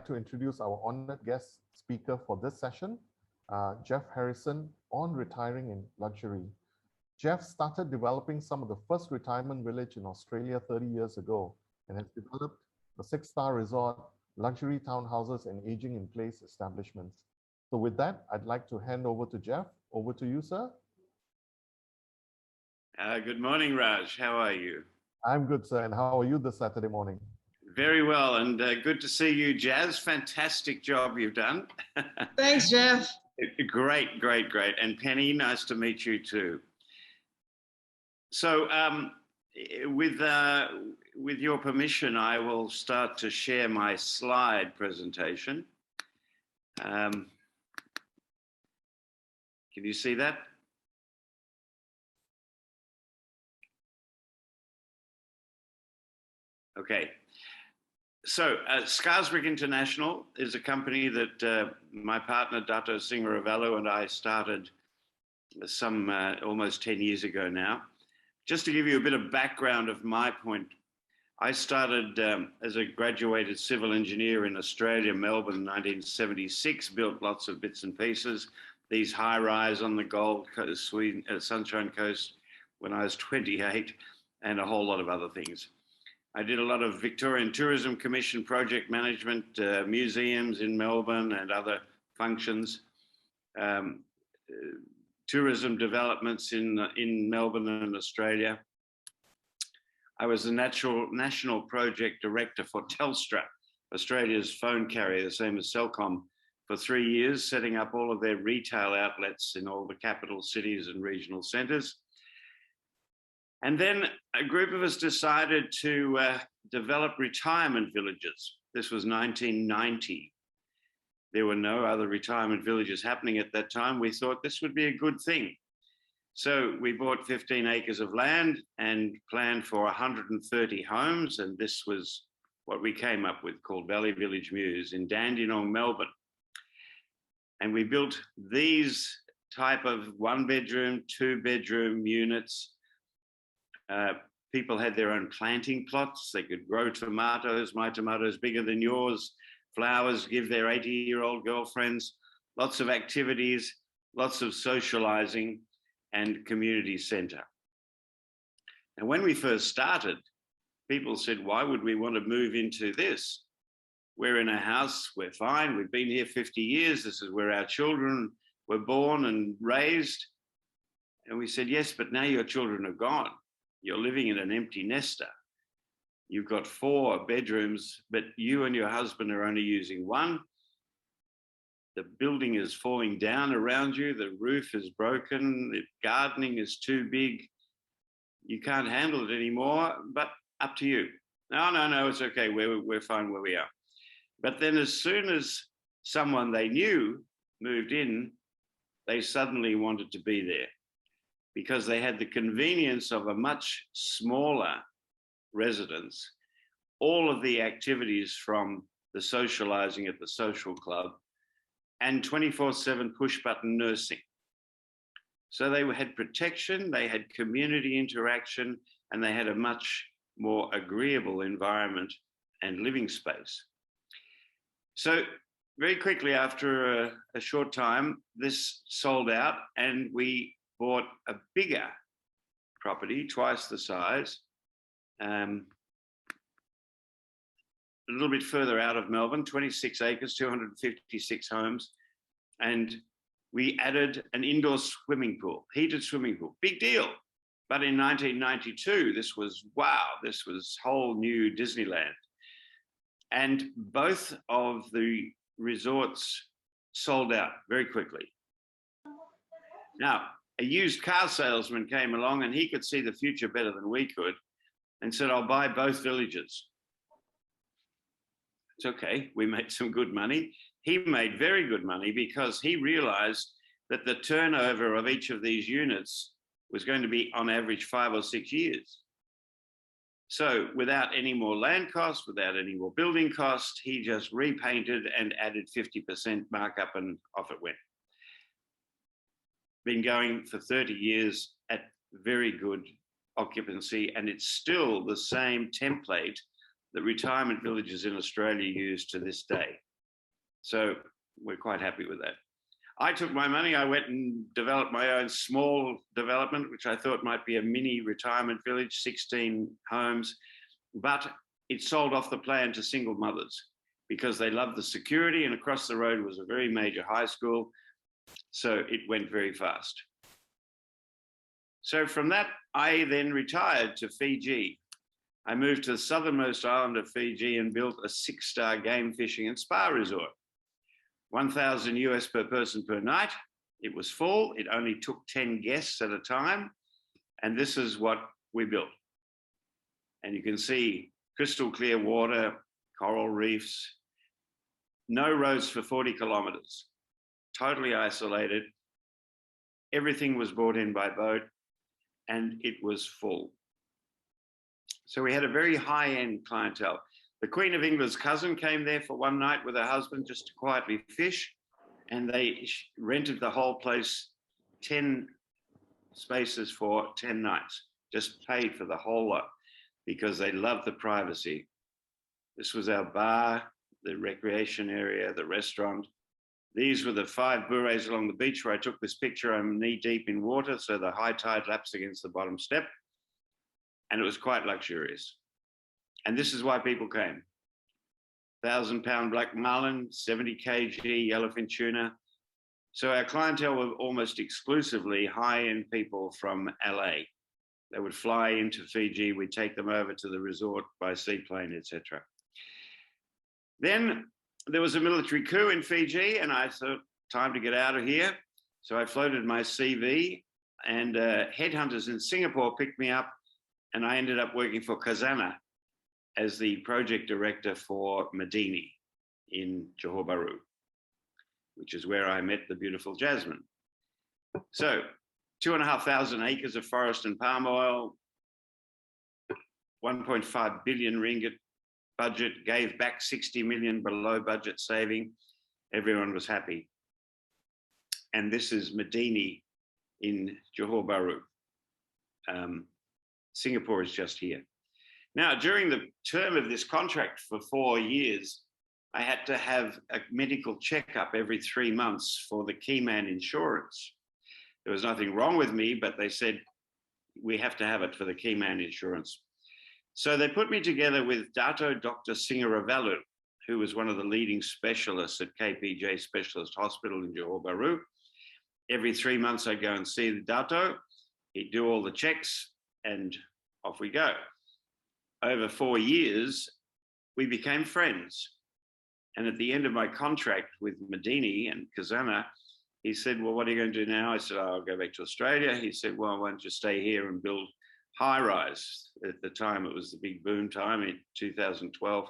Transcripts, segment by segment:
to introduce our honored guest speaker for this session, Jeff Harrison, on retiring in luxury. Jeff started developing some of the first retirement village in Australia 30 years ago and has developed the 6-star resort, luxury townhouses, and aging in place establishments. So with that, I'd like to hand over to Jeff. Over to you, sir. Good morning, Raj. How are you? I'm good, sir. And how are you this Saturday morning? Very well, and good to see you, Jazz. Fantastic job you've done. Thanks, Jeff. Great, great, great. And Penny, nice to meet you too. So with your permission, I will start to share my slide presentation. Can you see that? Okay. So Scarsbrick International is a company that my partner, Dato Singh Ravello, and I started some almost 10 years ago now. Just to give you a bit of background of my point, I started as a graduated civil engineer in Australia, Melbourne, in 1976, built lots of bits and pieces, these high-rise on the Gold Coast, Sweden, Sunshine Coast when I was 28, and a whole lot of other things. I did a lot of Victorian Tourism Commission project management, museums in Melbourne and other functions, tourism developments in Melbourne and Australia. I was the national project director for Telstra, Australia's phone carrier, the same as Celcom, for 3 years, setting up all of their retail outlets in all the capital cities and regional centres. And then a group of us decided to develop retirement villages. This was 1990. There were no other retirement villages happening at that time. We thought this would be a good thing. So we bought 15 acres of land and planned for 130 homes. And this was what we came up with, called Valley Village Mews in Dandenong, Melbourne. And we built these type of 1-bedroom, 2-bedroom units. People had their own planting plots. They could grow tomatoes, my tomatoes bigger than yours, flowers, give their 80-year-old girlfriends, lots of activities, lots of socializing, and community center. And when we first started, people said, why would we want to move into this? We're in a house, we're fine, we've been here 50 years, this is where our children were born and raised. And we said, yes, but now your children are gone. You're living in an empty nester. You've got 4 bedrooms, but you and your husband are only using 1. The building is falling down around you. The roof is broken. The gardening is too big. You can't handle it anymore, but up to you. No, it's okay. We're fine where we are. But then as soon as someone they knew moved in, they suddenly wanted to be there because they had the convenience of a much smaller residence, all of the activities from the socializing at the social club, and 24/7 push-button nursing. So they had protection, they had community interaction, and they had a much more agreeable environment and living space. So very quickly after a short time, this sold out and we bought a bigger property, twice the size, a little bit further out of Melbourne, 26 acres, 256 homes. And we added an indoor swimming pool, heated swimming pool, big deal. But in 1992, this was, wow, this was whole new Disneyland. And both of the resorts sold out very quickly. Now, a used car salesman came along and he could see the future better than we could and said, I'll buy both villages. It's okay, we made some good money. He made very good money because he realized that the turnover of each of these units was going to be on average 5 or 6 years. So without any more land costs, without any more building costs, he just repainted and added 50% markup and off it went. Been going for 30 years at very good occupancy, and it's still the same template that retirement villages in Australia use to this day. So we're quite happy with that. I took my money, I went and developed my own small development, which I thought might be a mini retirement village, 16 homes, but it sold off the plan to single mothers because they loved the security, and across the road was a very major high school. So it went very fast. So from that, I then retired to Fiji. I moved to the southernmost island of Fiji and built a 6-star game fishing and spa resort. 1,000 US per person per night. It was full. It only took 10 guests at a time. And this is what we built. And you can see crystal clear water, coral reefs, no roads for 40 kilometers, totally isolated. Everything was brought in by boat and it was full. So we had a very high-end clientele. The Queen of England's cousin came there for one night with her husband just to quietly fish, and they rented the whole place, 10 spaces for 10 nights, just paid for the whole lot because they loved the privacy. This was our bar, the recreation area, the restaurant. These were the 5 bures along the beach where I took this picture. I'm knee deep in water, so the high tide laps against the bottom step, and it was quite luxurious. And this is why people came. 1,000-pound black marlin, 70 kg yellowfin tuna. So our clientele were almost exclusively high-end people from LA. They would fly into Fiji, we'd take them over to the resort by seaplane, etc. Then there was a military coup in Fiji, and I thought, time to get out of here. So I floated my CV, and headhunters in Singapore picked me up, and I ended up working for Khazanah as the project director for Medini in Johor Bahru, which is where I met the beautiful Jasmine. So 2,500 acres of forest and palm oil, 1.5 billion ringgit budget, gave back 60 million below budget saving. Everyone was happy. And this is Medini in Johor Bahru. Singapore is just here. Now, during the term of this contract for 4 years, I had to have a medical checkup every 3 months for the key man insurance. There was nothing wrong with me, but they said, we have to have it for the key man insurance. So they put me together with Dato Dr. Singaravalu, who was one of the leading specialists at KPJ Specialist Hospital in Johor Bahru. Every 3 months, I'd go and see the Dato. He'd do all the checks, and off we go. Over 4 years, we became friends. And at the end of my contract with Medini and Khazanah, he said, well, what are you going to do now? I said, oh, I'll go back to Australia. He said, well, why don't you stay here and build high rise? At the time, it was the big boom time in 2012.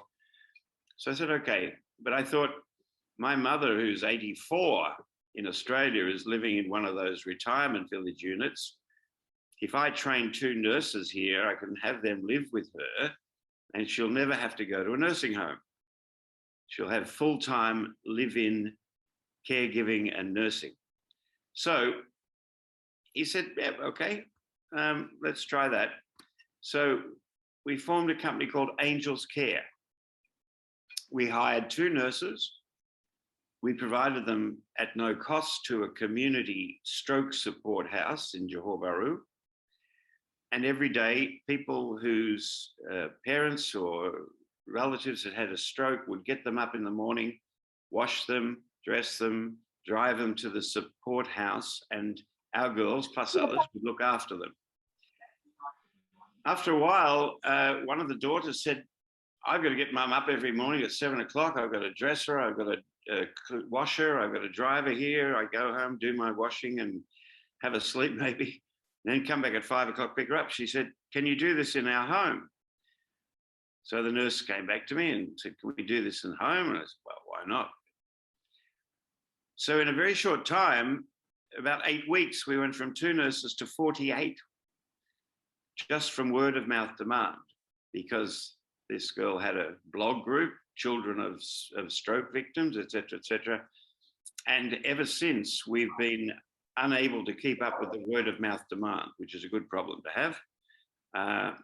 So I said, okay. But I thought, my mother, who's 84 in Australia, is living in one of those retirement village units. If I train 2 nurses here, I can have them live with her, and she'll never have to go to a nursing home. She'll have full-time live-in caregiving and nursing. So he said, yeah, okay, let's try that. So we formed a company called Angels Care. We hired 2 nurses. We provided them at no cost to a community stroke support house in Johor Bahru. And every day, people whose parents or relatives had had a stroke would get them up in the morning, wash them, dress them, drive them to the support house, and our girls, plus others, would look after them. After a while, one of the daughters said, I've got to get mum up every morning at 7 o'clock. I've got to dress her. I've got to wash her. I've got to drive her here. I go home, do my washing and have a sleep maybe. Then come back at 5 o'clock, pick her up. She said, can you do this in our home? So the nurse came back to me and said, can we do this in home? And I said, well, why not? So in a very short time, about 8 weeks, we went from 2 nurses to 48, just from word of mouth demand, because this girl had a blog group, children of stroke victims, et cetera, and ever since we've been unable to keep up with the word of mouth demand, which is a good problem to have.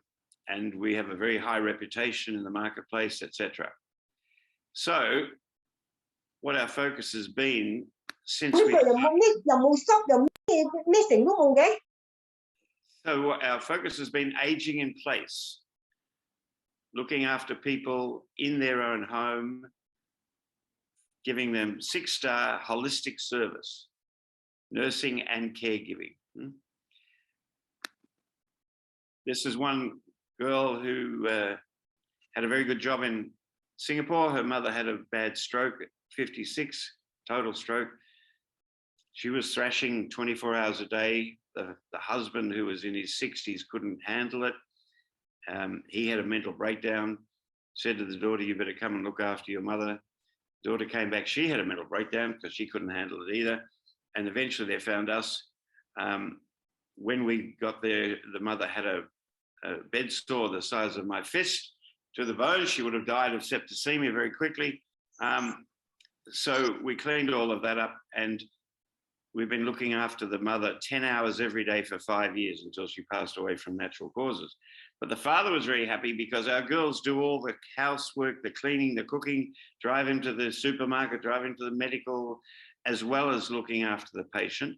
And we have a very high reputation in the marketplace, etc. So what our focus has been since 呢 we 個又冇 stop 又咩成都冇嘅。 So our focus has been aging in place, looking after people in their own home, giving them 6-star holistic service, nursing and caregiving. This is one girl who had a very good job in Singapore. Her mother had a bad stroke at 56, total stroke. She was thrashing 24 hours a day. The husband, who was in his 60s, couldn't handle it. He had a mental breakdown, said to the daughter, you better come and look after your mother. Daughter came back, she had a mental breakdown because she couldn't handle it either. And eventually they found us. When we got there, the mother had a bed sore the size of my fist to the bone. She would have died of septicemia very quickly. So we cleaned all of that up, and we've been looking after the mother 10 hours every day for 5 years until she passed away from natural causes. But the father was very happy because our girls do all the housework, the cleaning, the cooking, drive him to the supermarket, drive him to the medical, as well as looking after the patient.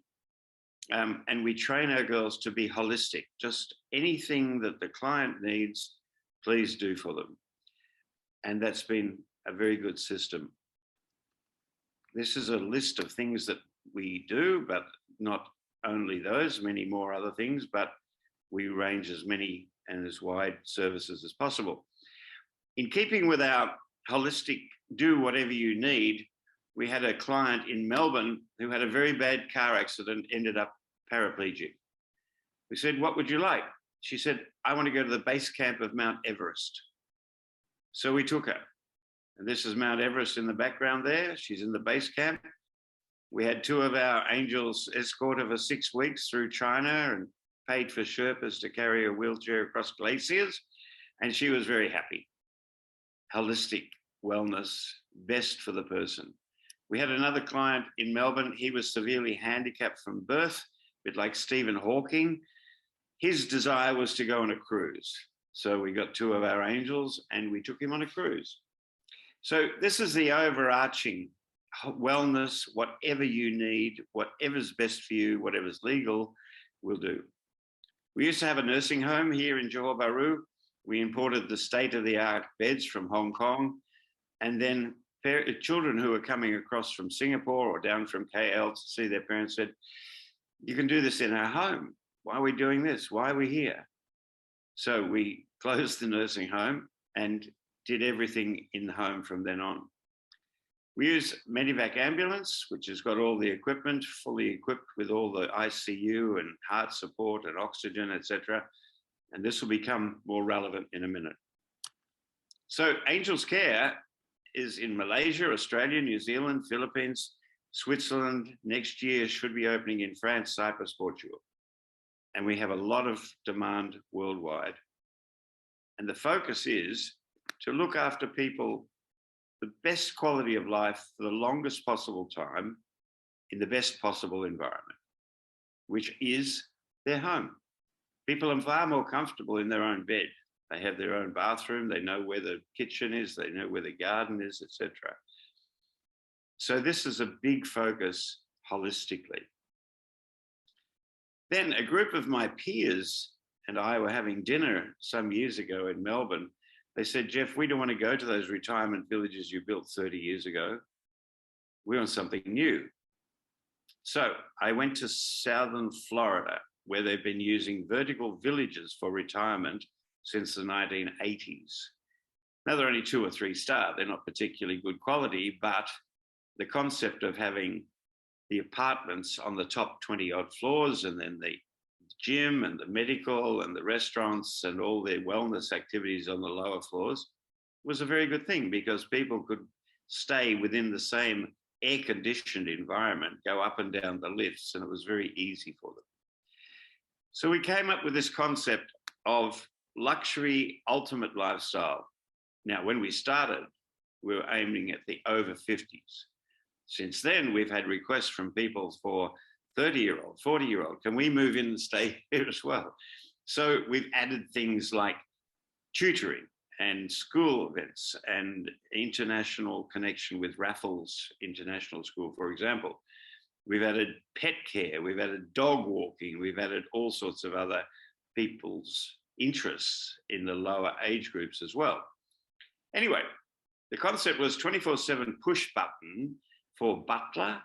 And we train our girls to be holistic. Just anything that the client needs, please do for them. And that's been a very good system. This is a list of things that we do, but not only those, many more other things, but we range as many and as wide services as possible. In keeping with our holistic, do whatever you need, we had a client in Melbourne who had a very bad car accident, ended up paraplegic. We said, what would you like? She said, I want to go to the base camp of Mount Everest. So we took her. And this is Mount Everest in the background there. She's in the base camp. We had 2 of our angels escort her for 6 weeks through China and paid for Sherpas to carry her wheelchair across glaciers. And she was very happy. Holistic wellness, best for the person. We had another client in Melbourne. He was severely handicapped from birth, a bit like Stephen Hawking. His desire was to go on a cruise. So we got 2 of our angels and we took him on a cruise. So this is the overarching wellness, whatever you need, whatever's best for you, whatever's legal, we'll do. We used to have a nursing home here in Johor Bahru. We imported the state-of-the-art beds from Hong Kong, and then children who were coming across from Singapore or down from KL to see their parents said, you can do this in our home. Why are we doing this? Why are we here? So we closed the nursing home and did everything in the home from then on. We use Medivac ambulance, which has got all the equipment, fully equipped with all the ICU and heart support and oxygen, etc. And this will become more relevant in a minute. So Angels Care is in Malaysia, Australia, New Zealand, Philippines, Switzerland. Next year should be opening in France, Cyprus, Portugal. And we have a lot of demand worldwide. And the focus is to look after people the best quality of life for the longest possible time in the best possible environment, which is their home. People are far more comfortable in their own bed. They have their own bathroom, they know where the kitchen is, they know where the garden is, etc. So this is a big focus holistically. Then a group of my peers and I were having dinner some years ago in Melbourne. They said, Jeff, we don't want to go to those retirement villages you built 30 years ago. We want something new. So I went to southern Florida, where they've been using vertical villages for retirement since the 1980s. Now they're only 2 or 3 star. They're not particularly good quality, but the concept of having the apartments on the top 20 odd floors and then the gym and the medical and the restaurants and all their wellness activities on the lower floors was a very good thing, because people could stay within the same air-conditioned environment, go up and down the lifts, and it was very easy for them. So we came up with this concept of luxury ultimate lifestyle. Now, when we started, we were aiming at the over 50s. Since then, we've had requests from people for 30-year-old, 40-year-old, can we move in and stay here as well? So we've added things like tutoring and school events and international connection with Raffles International School, for example. We've added pet care, we've added dog walking, we've added all sorts of other people's interests in the lower age groups as well. Anyway, the concept was 24/7 push button for butler,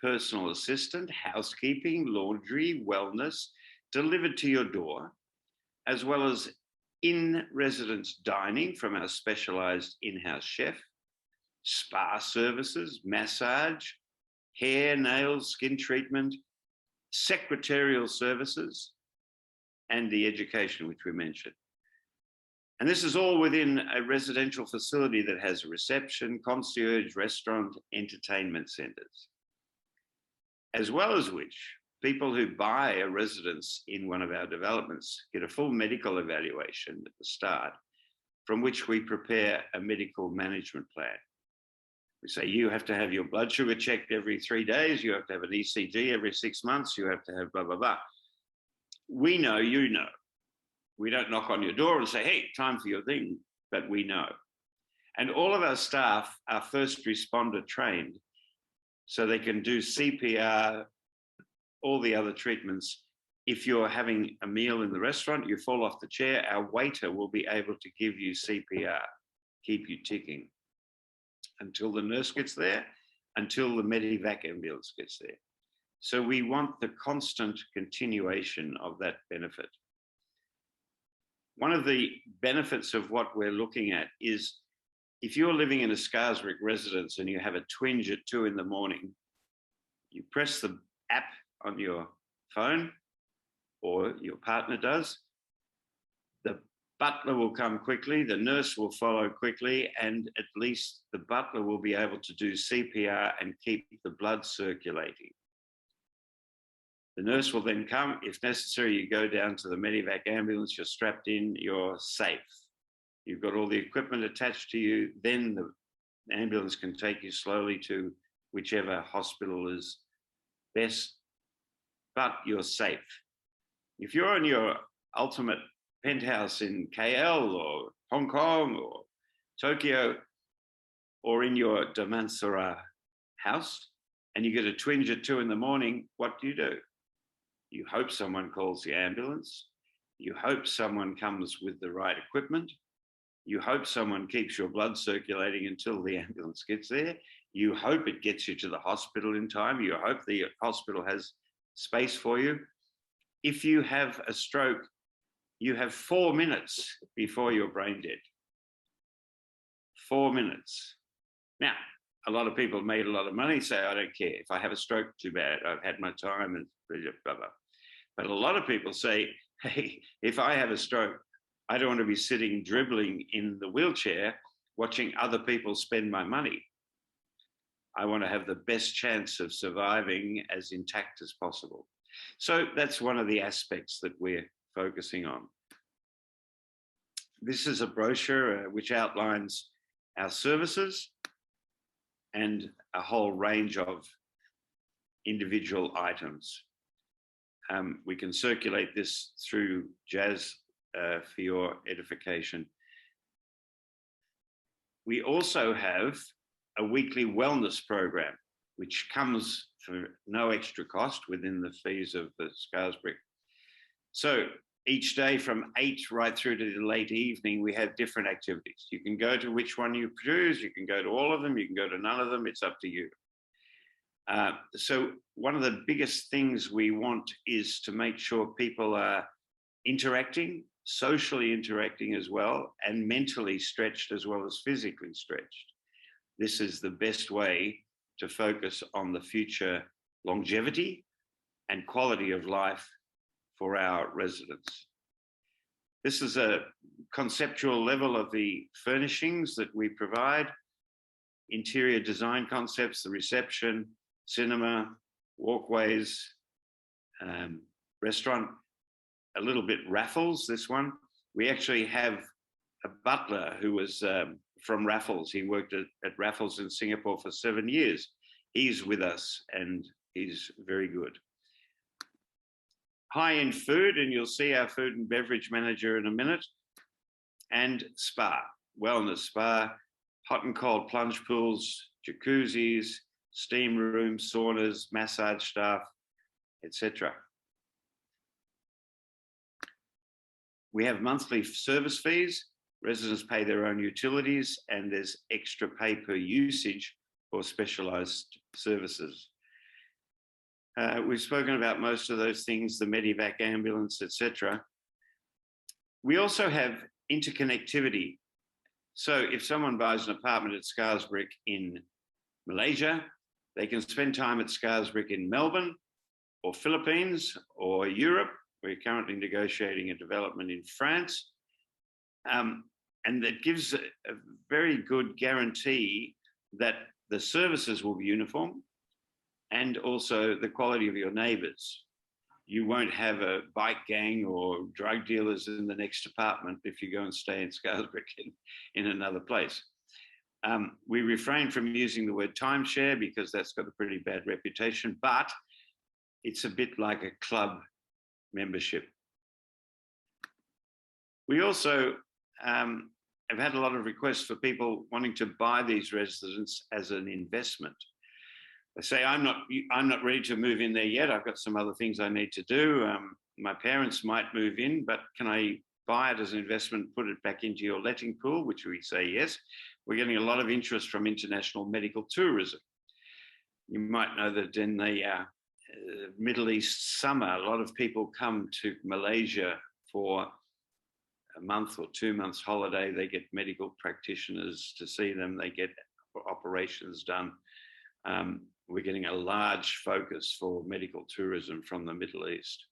personal assistant, housekeeping, laundry, wellness, delivered to your door, as well as in-residence dining from our specialized in-house chef, spa services, massage, hair, nails, skin treatment, secretarial services, and the education, which we mentioned. And this is all within a residential facility that has a reception, concierge, restaurant, entertainment centers. As well as which, people who buy a residence in one of our developments get a full medical evaluation at the start, from which we prepare a medical management plan. We say you have to have your blood sugar checked every 3 days, you have to have an ECG every 6 months, you have to have blah, blah, blah. We know, you know. We don't knock on your door and say, hey, time for your thing, but we know. And all of our staff are first responder trained, so they can do CPR, all the other treatments. If you're having a meal in the restaurant, you fall off the chair, our waiter will be able to give you CPR, keep you ticking until the nurse gets there, until the Medivac ambulance gets there. So we want the constant continuation of that benefit. One of the benefits of what we're looking at is if you're living in a Scarsbrick residence and you have a twinge at 2 in the morning, you press the app on your phone, or your partner does, the butler will come quickly, the nurse will follow quickly, and at least the butler will be able to do CPR and keep the blood circulating. The nurse will then come. If necessary, you go down to the Medivac ambulance, you're strapped in, you're safe. You've got all the equipment attached to you, then the ambulance can take you slowly to whichever hospital is best, but you're safe. If you're in your ultimate penthouse in KL or Hong Kong or Tokyo, or in your Damansara house, and you get a twinge at 2 in the morning, what do? You hope someone calls the ambulance. You hope someone comes with the right equipment. You hope someone keeps your blood circulating until the ambulance gets there. You hope it gets you to the hospital in time. You hope the hospital has space for you. If you have a stroke, you have 4 minutes before you're brain dead. 4 minutes. Now, a lot of people made a lot of money, say, I don't care. If I have a stroke, too bad. I've had my time and blah, blah. But a lot of people say, hey, if I have a stroke, I don't want to be sitting dribbling in the wheelchair watching other people spend my money. I want to have the best chance of surviving as intact as possible. So that's one of the aspects that we're focusing on. This is a brochure which outlines our services and a whole range of individual items. We can circulate this through Jazz for your edification. We also have a weekly wellness program, which comes for no extra cost within the fees of the Scarsbrick. So each day from 8 right through to the late evening, we have different activities. You can go to which one you choose, you can go to all of them, you can go to none of them, it's up to you. So one of the biggest things we want is to make sure people are interacting, socially interacting as well, and mentally stretched as well as physically stretched. This is the best way to focus on the future longevity and quality of life for our residents. This is a conceptual level of the furnishings that we provide, interior design concepts, the reception, cinema, walkways, restaurant, a little bit Raffles, this one. We actually have a butler who was from Raffles. He worked at Raffles in Singapore for 7 years. He's with us and he's very good. High-end food, and you'll see our food and beverage manager in a minute. and spa, wellness spa, hot and cold plunge pools, jacuzzis, steam rooms, saunas, massage staff, etc. We have monthly service fees. Residents pay their own utilities, and there's extra pay per usage for specialised services. We've spoken about most of those things, the Medivac ambulance, etc. We also have interconnectivity. So if someone buys an apartment at Scarisbrick in Malaysia, they can spend time at Scarisbrick in Melbourne or Philippines or Europe. We're currently negotiating a development in France. And that gives a very good guarantee that the services will be uniform and also the quality of your neighbours. You won't have a bike gang or drug dealers in the next apartment if you go and stay in Scarisbrick in another place. We refrain from using the word timeshare because that's got a pretty bad reputation, but it's a bit like a club membership. We also have had a lot of requests for people wanting to buy these residences as an investment. They say, I'm not ready to move in there yet. I've got some other things I need to do. My parents might move in, but can I buy it as an investment, put it back into your letting pool, which we say yes. We're getting a lot of interest from international medical tourism. You might know that in the Middle East summer, a lot of people come to Malaysia for a month or 2 months holiday. They get medical practitioners to see them. They get operations done. We're getting a large focus for medical tourism from the Middle East.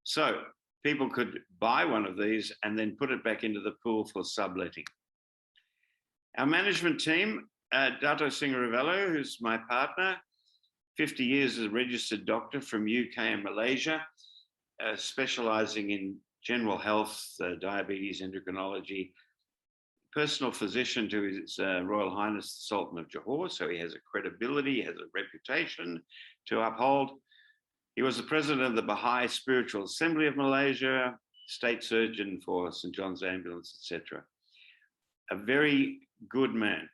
So people could buy one of these and then put it back into the pool for subletting. Our management team, Dato Singaravello, who's my partner, 50 years as a registered doctor from UK and Malaysia, specialising in general health, diabetes, endocrinology, personal physician to His Royal Highness the Sultan of Johor, so he has a credibility, he has a reputation to uphold. He was the president of the Baha'i Spiritual Assembly of Malaysia, state surgeon for St. John's Ambulance, etc. A very good man.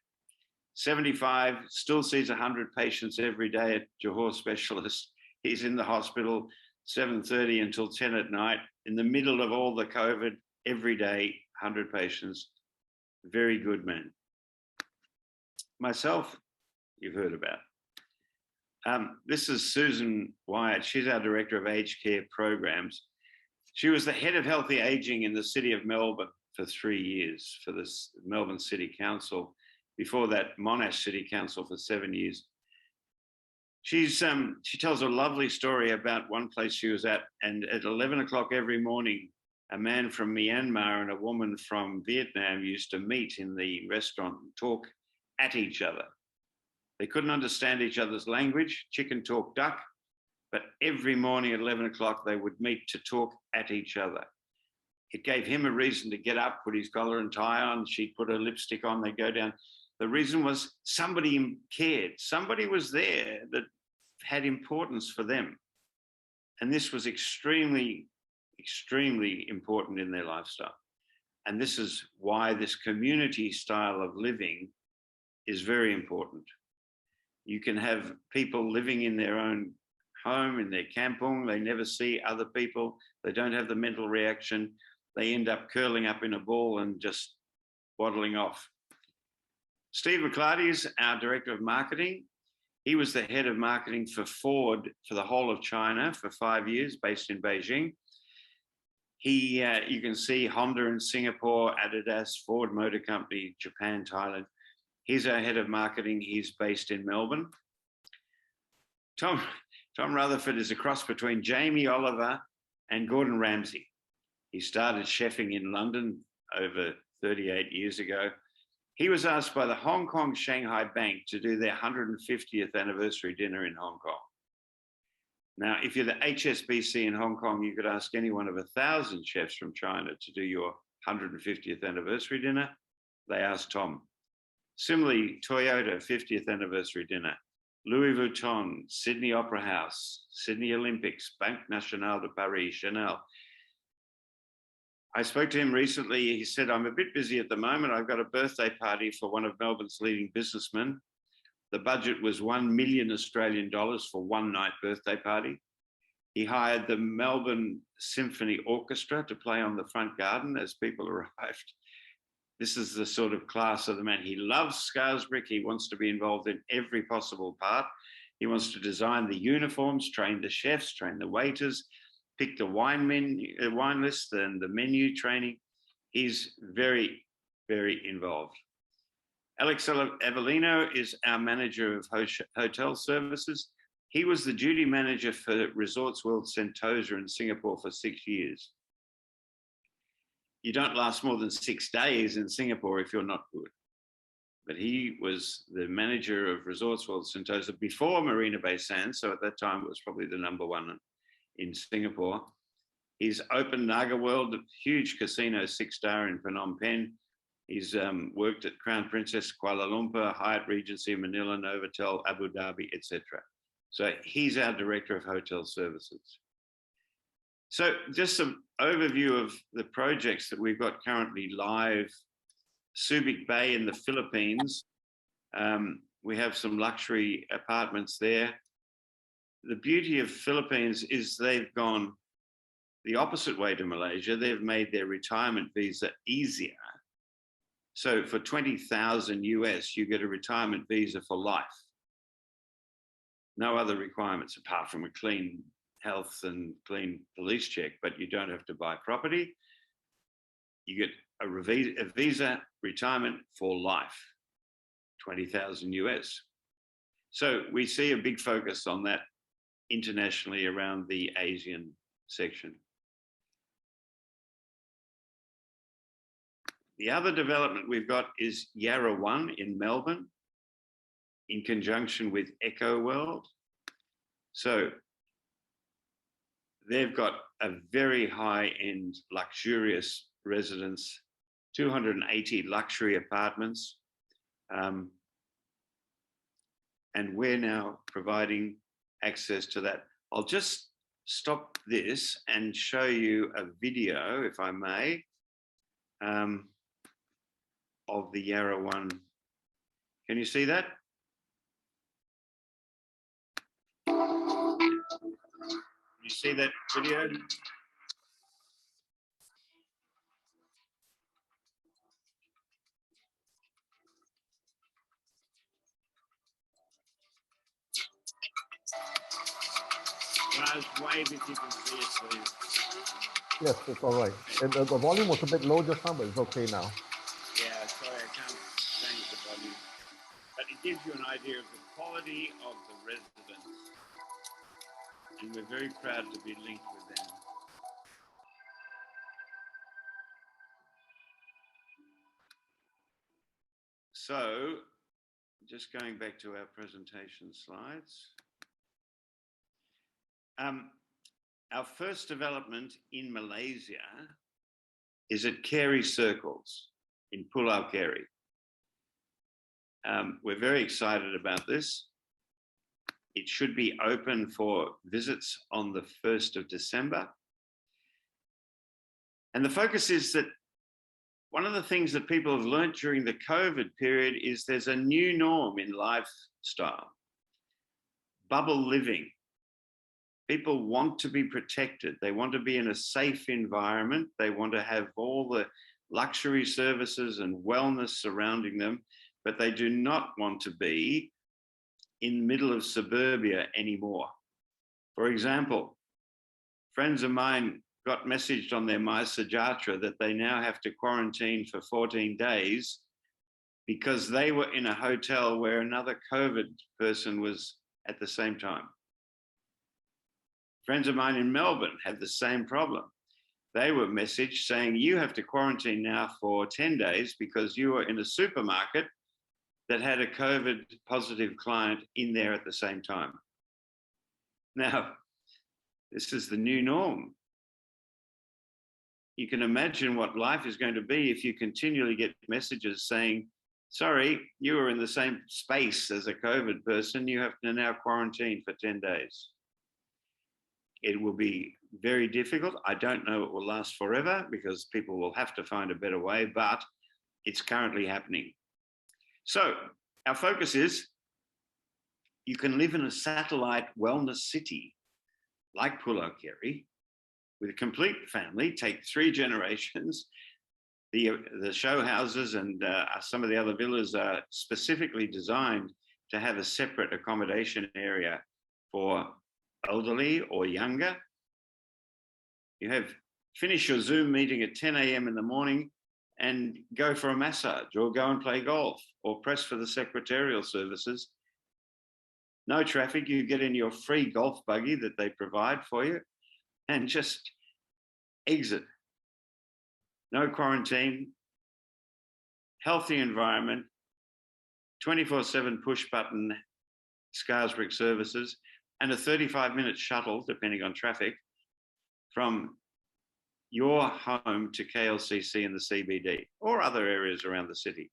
75, still sees 100 patients every day at Johor Specialist. He's in the hospital 7:30 until 10 at night, in the middle of all the COVID, every day, 100 patients. Very good man. Myself, you've heard about. This is Susan Wyatt. She's our Director of Aged Care Programs. She was the head of healthy aging in the city of Melbourne for 3 years for the Melbourne City Council. Before that, Monash City Council for 7 years. She tells a lovely story about one place she was at, and at 11 o'clock every morning, a man from Myanmar and a woman from Vietnam used to meet in the restaurant and talk at each other. They couldn't understand each other's language, chicken talk duck, but every morning at 11 o'clock they would meet to talk at each other. It gave him a reason to get up, put his collar and tie on, she'd put her lipstick on, they'd go down. The reason was somebody cared, somebody was there that had importance for them. And this was extremely, extremely important in their lifestyle. And this is why this community style of living is very important. You can have people living in their own home, in their kampong, they never see other people, they don't have the mental reaction, they end up curling up in a ball and just waddling off. Steve McClarty's our Director of Marketing. He was the head of marketing for Ford for the whole of China for 5 years, based in Beijing. You can see Honda in Singapore, Adidas, Ford Motor Company, Japan, Thailand. He's our head of marketing. He's based in Melbourne. Tom Rutherford is a cross between Jamie Oliver and Gordon Ramsay. He started chefing in London over 38 years ago. He was asked by the Hong Kong Shanghai Bank to do their 150th anniversary dinner in Hong Kong. Now, if you're the HSBC in Hong Kong, you could ask any one of 1,000 chefs from China to do your 150th anniversary dinner. They asked Tom. Similarly, Toyota 50th anniversary dinner, Louis Vuitton, Sydney Opera House, Sydney Olympics, Banque Nationale de Paris, Chanel. I spoke to him recently. He said, I'm a bit busy at the moment. I've got a birthday party for one of Melbourne's leading businessmen. The budget was 1 million Australian dollars for one night birthday party. He hired the Melbourne Symphony Orchestra to play on the front garden as people arrived. This is the sort of class of the man. He loves Scarisbrick. He wants to be involved in every possible part. He wants to design the uniforms, train the chefs, train the waiters, pick the wine list and the menu training. He's very, very involved. Alex Avellino is our manager of hotel services. He was the duty manager for Resorts World Sentosa in Singapore for 6 years. You don't last more than 6 days in Singapore if you're not good. But he was the manager of Resorts World Sentosa before Marina Bay Sands, so at that time it was probably the #1 in Singapore. He's opened Naga World, a huge casino, 6-star in Phnom Penh. He's worked at Crown Princess Kuala Lumpur, Hyatt Regency Manila, Novotel, Abu Dhabi, etc. So he's our director of hotel services. So just some overview of the projects that we've got currently live. Subic Bay in the Philippines. We have some luxury apartments there. The beauty of Philippines is they've gone the opposite way to Malaysia. They've made their retirement visa easier. So for 20,000 US, you get a retirement visa for life. No other requirements apart from a clean health and clean police check, but you don't have to buy property. You get a visa retirement for life, 20,000 US. So we see a big focus on that internationally around the Asian section. The other development we've got is Yarra One in Melbourne in conjunction with Echo World. So they've got a very high-end luxurious residence, 280 luxury apartments. And we're now providing access to that. I'll just stop this and show you a video, if I may, of the Yarra One. Can you see that? Can you see that video? Guys, wave if you can see it, please. Yes, it's all right. And the volume was a bit low just now, but it's okay now. Yeah, sorry, I can't change the volume. But it gives you an idea of the quality of the residents. And we're very proud to be linked with them. So, just going back to our presentation slides. Our first development in Malaysia is at Carey Circles in Pulau Carey. We're very excited about this. It should be open for visits on the 1st of December. And the focus is that one of the things that people have learned during the COVID period is there's a new norm in lifestyle. Bubble living. People want to be protected. They want to be in a safe environment. They want to have all the luxury services and wellness surrounding them, but they do not want to be in the middle of suburbia anymore. For example, friends of mine got messaged on their MySejahtera that they now have to quarantine for 14 days because they were in a hotel where another COVID person was at the same time. Friends of mine in Melbourne had the same problem. They were messaged saying, you have to quarantine now for 10 days because you were in a supermarket that had a COVID positive client in there at the same time. Now, this is the new norm. You can imagine what life is going to be if you continually get messages saying, sorry, you were in the same space as a COVID person, you have to now quarantine for 10 days. It will be very difficult. I don't know it will last forever because people will have to find a better way, but it's currently happening. So our focus is you can live in a satellite wellness city like Pulau Keri with a complete family, take 3 generations. The show houses and some of the other villas are specifically designed to have a separate accommodation area for elderly or younger. You finish your Zoom meeting at 10 a.m. in the morning and go for a massage or go and play golf or press for the secretarial services. No traffic, you get in your free golf buggy that they provide for you and just exit. No quarantine, healthy environment, 24/7 push button Scarisbrick services, and a 35-minute shuttle, depending on traffic, from your home to KLCC in the CBD or other areas around the city.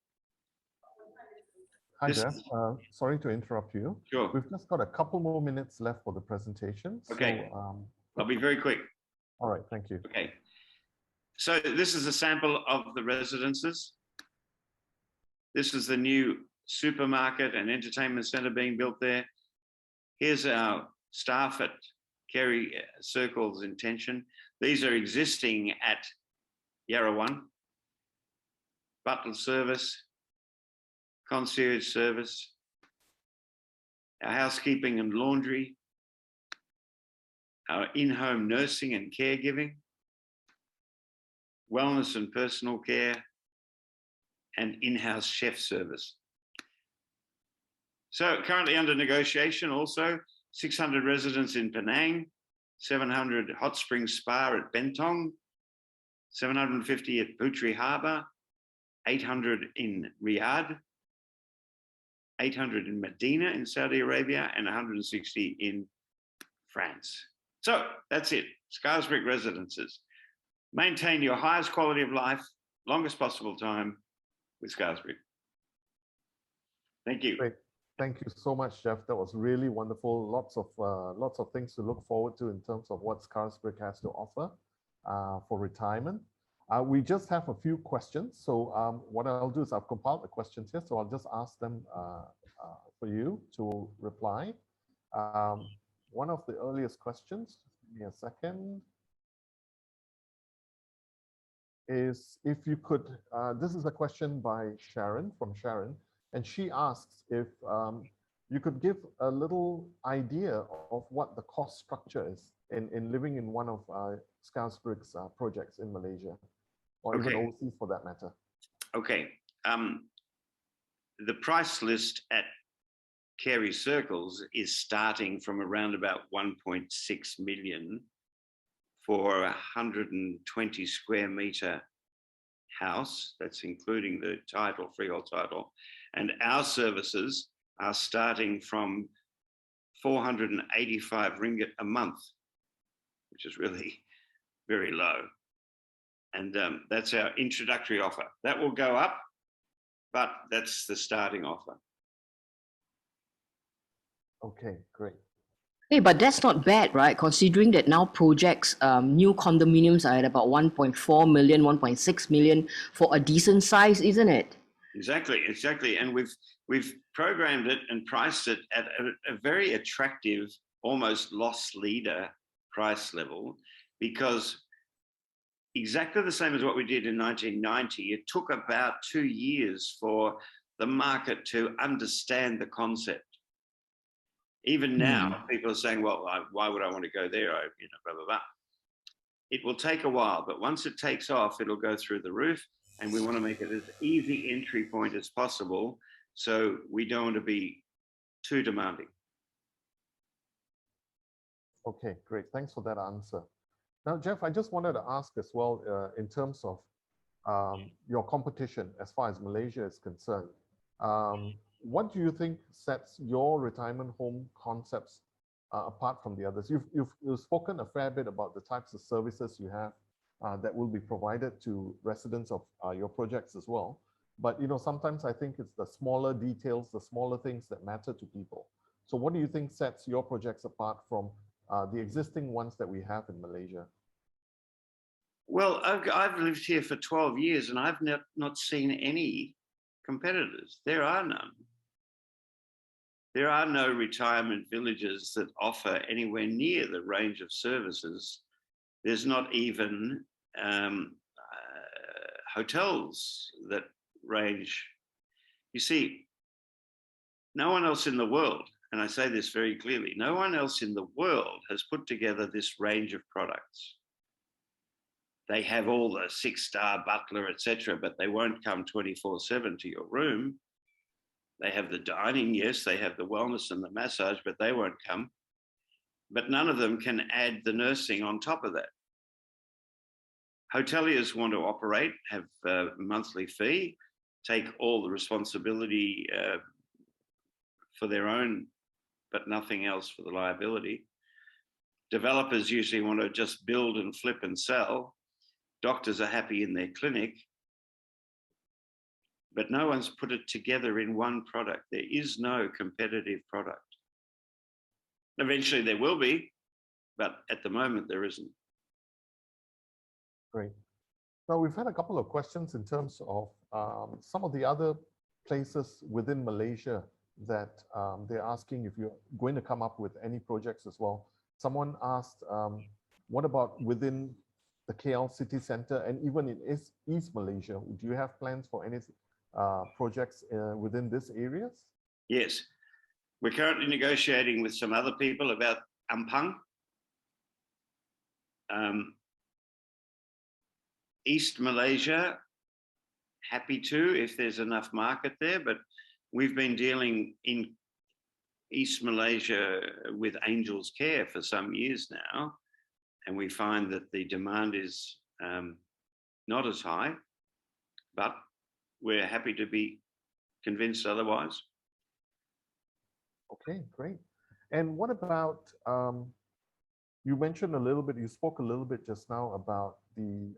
Hi, Jeff. Sorry to interrupt you. Sure. We've just got a couple more minutes left for the presentation. Okay. So, I'll be very quick. all right, thank you. Okay. So this is a sample of the residences. This is the new supermarket and entertainment centre being built there. Here's our staff at Keri Circle's intention. These are existing at Yarrawan. Butler service, concierge service, our housekeeping and laundry, our in-home nursing and caregiving, wellness and personal care, and in-house chef service. So currently under negotiation also, 600 residents in Penang, 700 hot spring spa at Bentong, 750 at Puteri Harbour, 800 in Riyadh, 800 in Medina in Saudi Arabia, and 160 in France. So that's it, Scarisbrick Residences. Maintain your highest quality of life, longest possible time with Scarisbrick. Thank you. Great. Thank you so much, Jeff. That was really wonderful. Lots of things to look forward to in terms of what Scarisbrick has to offer for retirement. We just have a few questions. So what I'll do is I've compiled the questions here. So I'll just ask them for you to reply. One of the earliest questions, give me a second, is if you could, this is a question by Sharon, from Sharon, and she asks if you could give a little idea of what the cost structure is in living in one of Scarisbrick's projects in Malaysia, or even overseas for that matter. Okay. The price list at Keri Circles is starting from around about 1.6 million for a 120 square meter house. That's including the title, freehold title. And our services are starting from 485 ringgit a month, which is really very low. And that's our introductory offer. That will go up, but that's the starting offer. Okay, great. Hey, but that's not bad, right? Considering that now projects, new condominiums are at about 1.4 million, 1.6 million for a decent size, isn't it? Exactly, exactly. And we've programmed it and priced it at a very attractive, almost loss leader price level, because exactly the same as what we did in 1990, it took about 2 years for the market to understand the concept. Even now, people are saying, well, why would I want to go there? Blah, blah, blah. It will take a while, but once it takes off, it'll go through the roof. And we want to make it as easy entry point as possible. So we don't want to be too demanding. Okay, great. Thanks for that answer. Now, Jeff, I just wanted to ask as well, in terms of your competition as far as Malaysia is concerned. What do you think sets your retirement home concepts apart from the others? You've spoken a fair bit about the types of services you have that will be provided to residents of your projects as well. But sometimes I think it's the smaller details, the smaller things that matter to people. So what do you think sets your projects apart from the existing ones that we have in Malaysia? Well, I've lived here for 12 years and I've not seen any competitors. There are none. There are no retirement villages that offer anywhere near the range of services. There's not even hotels that range. You see, no one else in the world, and I say this very clearly, no one else in the world has put together this range of products. They have all the 6-star butler, etc., but they won't come 24/7 to your room. They have the dining, yes, they have the wellness and the massage, but they won't come. But none of them can add the nursing on top of that. Hoteliers want to operate, have a monthly fee, take all the responsibility for their own, but nothing else for the liability. Developers usually want to just build and flip and sell. Doctors are happy in their clinic, but no one's put it together in one product. There is no competitive product. Eventually there will be, but at the moment there isn't. Great. Now, we've had a couple of questions in terms of some of the other places within Malaysia that they're asking if you're going to come up with any projects as well. Someone asked, what about within the KL city center and even in East Malaysia? Do you have plans for any projects within these areas? Yes, we're currently negotiating with some other people about Ampang. East Malaysia, happy to if there's enough market there, but we've been dealing in East Malaysia with Angels Care for some years now, and we find that the demand is not as high, but we're happy to be convinced otherwise. Okay, great. And what about, you mentioned a little bit, you spoke a little bit just now about the,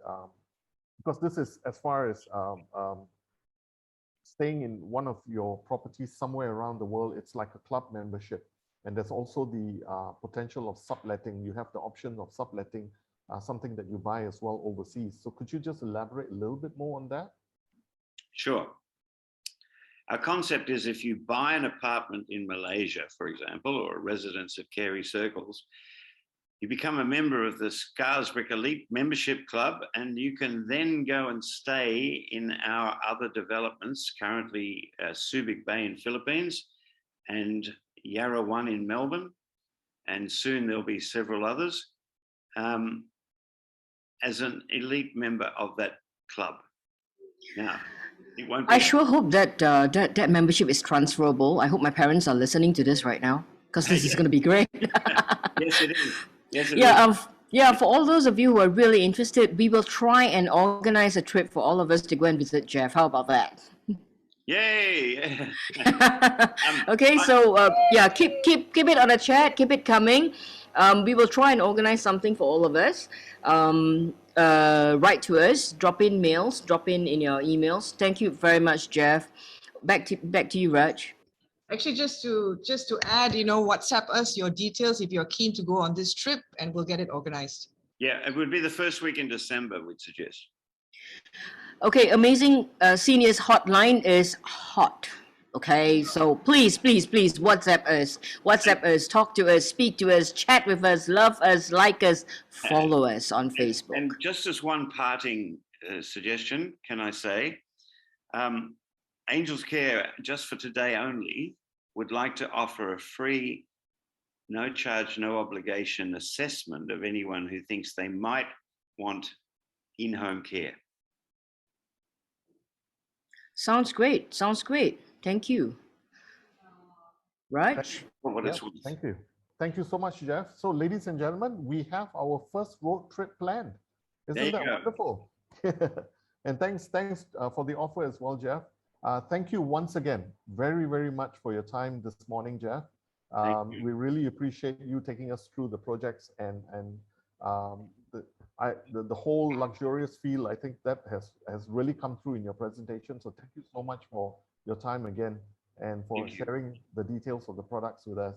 because this is as far as staying in one of your properties somewhere around the world, it's like a club membership. And there's also the potential of subletting. You have the option of subletting something that you buy as well overseas. So could you just elaborate a little bit more on that? Sure. Our concept is if you buy an apartment in Malaysia, for example, or a residence at Carey Circles, you become a member of the Scarsbrick Elite Membership Club, and you can then go and stay in our other developments, currently Subic Bay in Philippines and Yarra One in Melbourne, and soon there'll be several others, as an elite member of that club. Now, it won't be. I sure hope that that membership is transferable. I hope my parents are listening to this right now, because this is going to be great. Yes, it is. Yes, it Yeah, is. yeah, for all those of you who are really interested, we will try and organize a trip for all of us to go and visit Jeff. How about that? Yay! Okay, so yeah, keep it on the chat, keep it coming. We will try and organize something for all of us. Write to us, drop in mails, drop in your emails. Thank you very much, Jeff. Back to you, Raj. Actually, just to add, WhatsApp us your details if you're keen to go on this trip, and we'll get it organized. Yeah, it would be the first week in December, we'd suggest. Okay, Amazing Seniors Hotline is hot. Okay, so please WhatsApp us, talk to us, speak to us, chat with us, love us, like us, follow us on Facebook. And just as one parting suggestion, can I say, Angels Care, just for today only, would like to offer a free, no charge, no obligation assessment of anyone who thinks they might want in-home care. Sounds great. Thank you. Raj? Thank you. Thank you so much, Jeff. So ladies and gentlemen, we have our first road trip planned. Isn't that wonderful? And thanks for the offer as well, Jeff. Thank you once again, very, very much for your time this morning, Jeff. We really appreciate you taking us through the projects and the whole luxurious feel. I think that has really come through in your presentation. So thank you so much for your time again and for sharing the details of the products with us.